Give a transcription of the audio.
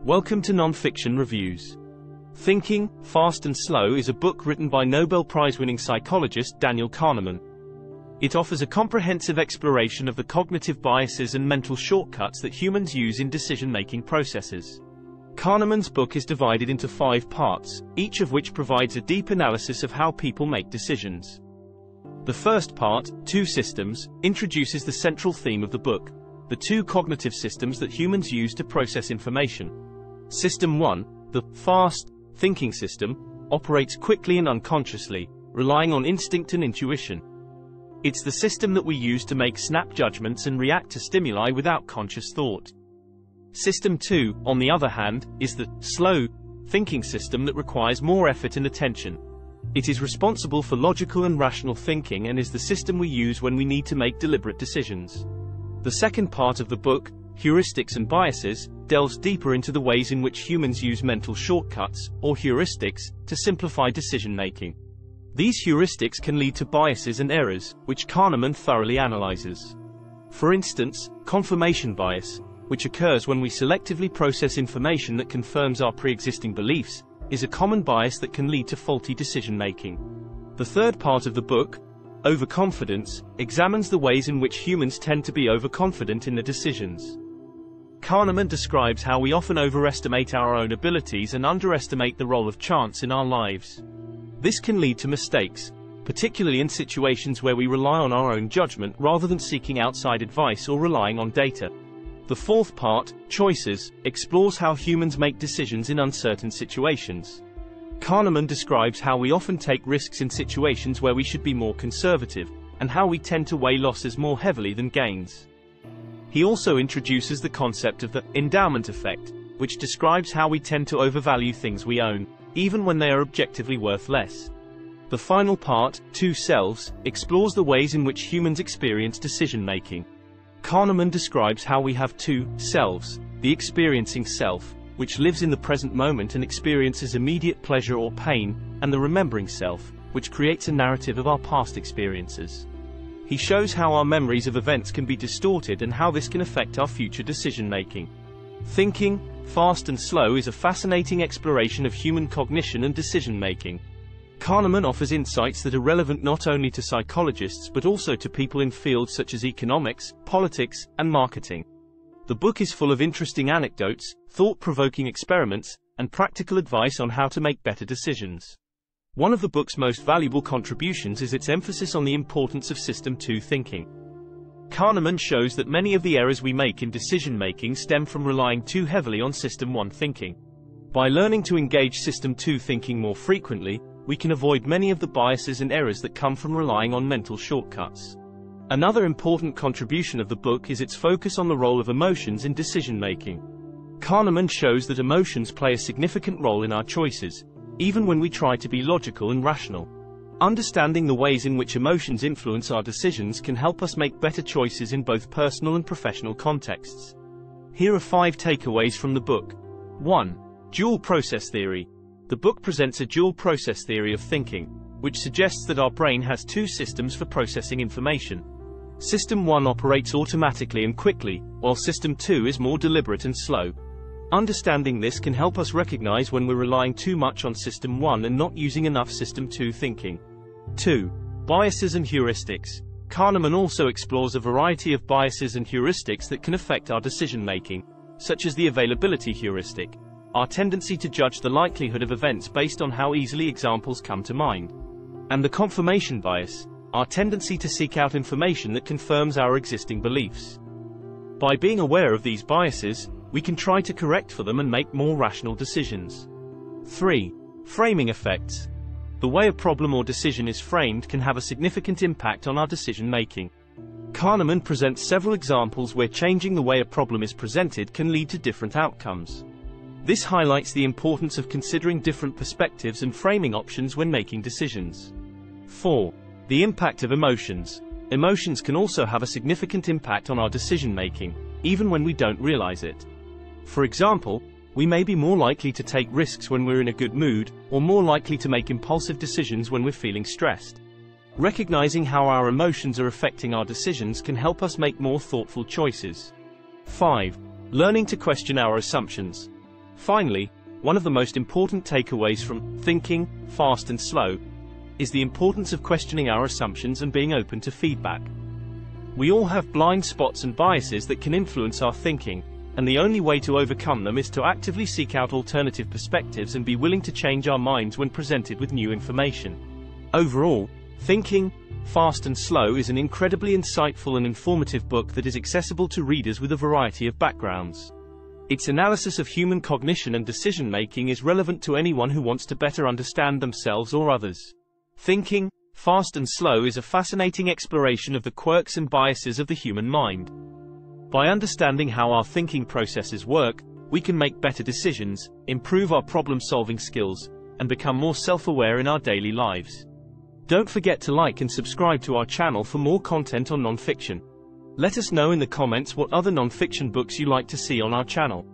Welcome to Non-Fiction Reviews. Thinking, Fast and Slow is a book written by Nobel Prize-winning psychologist Daniel Kahneman. It offers a comprehensive exploration of the cognitive biases and mental shortcuts that humans use in decision-making processes. Kahneman's book is divided into 5 parts, each of which provides a deep analysis of how people make decisions. The first part, Two Systems, introduces the central theme of the book, the 2 cognitive systems that humans use to process information. System 1, the fast thinking system, operates quickly and unconsciously, relying on instinct and intuition. It's the system that we use to make snap judgments and react to stimuli without conscious thought. System 2, on the other hand, is the slow thinking system that requires more effort and attention. It is responsible for logical and rational thinking and is the system we use when we need to make deliberate decisions. The second part of the book, Heuristics and Biases, delves deeper into the ways in which humans use mental shortcuts, or heuristics, to simplify decision-making. These heuristics can lead to biases and errors, which Kahneman thoroughly analyzes. For instance, confirmation bias, which occurs when we selectively process information that confirms our pre-existing beliefs, is a common bias that can lead to faulty decision-making. The third part of the book, Overconfidence, examines the ways in which humans tend to be overconfident in their decisions. Kahneman describes how we often overestimate our own abilities and underestimate the role of chance in our lives. This can lead to mistakes, particularly in situations where we rely on our own judgment rather than seeking outside advice or relying on data. The fourth part, Choices, explores how humans make decisions in uncertain situations. Kahneman describes how we often take risks in situations where we should be more conservative, and how we tend to weigh losses more heavily than gains. He also introduces the concept of the endowment effect, which describes how we tend to overvalue things we own, even when they are objectively worth less. The final part, Two Selves, explores the ways in which humans experience decision-making. Kahneman describes how we have 2 selves, the experiencing self, which lives in the present moment and experiences immediate pleasure or pain, and the remembering self, which creates a narrative of our past experiences. He shows how our memories of events can be distorted and how this can affect our future decision-making. Thinking, Fast and Slow is a fascinating exploration of human cognition and decision-making. Kahneman offers insights that are relevant not only to psychologists but also to people in fields such as economics, politics, and marketing. The book is full of interesting anecdotes, thought-provoking experiments, and practical advice on how to make better decisions. One of the book's most valuable contributions is its emphasis on the importance of System 2 thinking. Kahneman shows that many of the errors we make in decision-making stem from relying too heavily on System 1 thinking. By learning to engage System 2 thinking more frequently, we can avoid many of the biases and errors that come from relying on mental shortcuts. Another important contribution of the book is its focus on the role of emotions in decision-making. Kahneman shows that emotions play a significant role in our choices, even when we try to be logical and rational. Understanding the ways in which emotions influence our decisions can help us make better choices in both personal and professional contexts. Here are 5 takeaways from the book. 1. Dual process theory. The book presents a dual process theory of thinking, which suggests that our brain has 2 systems for processing information. System 1 operates automatically and quickly, while System 2 is more deliberate and slow. Understanding this can help us recognize when we're relying too much on System 1 and not using enough System 2 thinking. 2. Biases and heuristics. Kahneman also explores a variety of biases and heuristics that can affect our decision-making, such as the availability heuristic, our tendency to judge the likelihood of events based on how easily examples come to mind, and the confirmation bias, our tendency to seek out information that confirms our existing beliefs. By being aware of these biases, we can try to correct for them and make more rational decisions. 3. Framing effects. The way a problem or decision is framed can have a significant impact on our decision-making. Kahneman presents several examples where changing the way a problem is presented can lead to different outcomes. This highlights the importance of considering different perspectives and framing options when making decisions. 4. The impact of emotions. Emotions can also have a significant impact on our decision-making, even when we don't realize it. For example, we may be more likely to take risks when we're in a good mood, or more likely to make impulsive decisions when we're feeling stressed. Recognizing how our emotions are affecting our decisions can help us make more thoughtful choices. 5. Learning to question our assumptions. Finally, one of the most important takeaways from Thinking, Fast and Slow is the importance of questioning our assumptions and being open to feedback. We all have blind spots and biases that can influence our thinking, and the only way to overcome them is to actively seek out alternative perspectives and be willing to change our minds when presented with new information. Overall, Thinking, Fast and Slow is an incredibly insightful and informative book that is accessible to readers with a variety of backgrounds. Its analysis of human cognition and decision-making is relevant to anyone who wants to better understand themselves or others. Thinking, Fast and Slow is a fascinating exploration of the quirks and biases of the human mind. By understanding how our thinking processes work, we can make better decisions, improve our problem-solving skills, and become more self-aware in our daily lives. Don't forget to like and subscribe to our channel for more content on non-fiction. Let us know in the comments what other non-fiction books you like to see on our channel.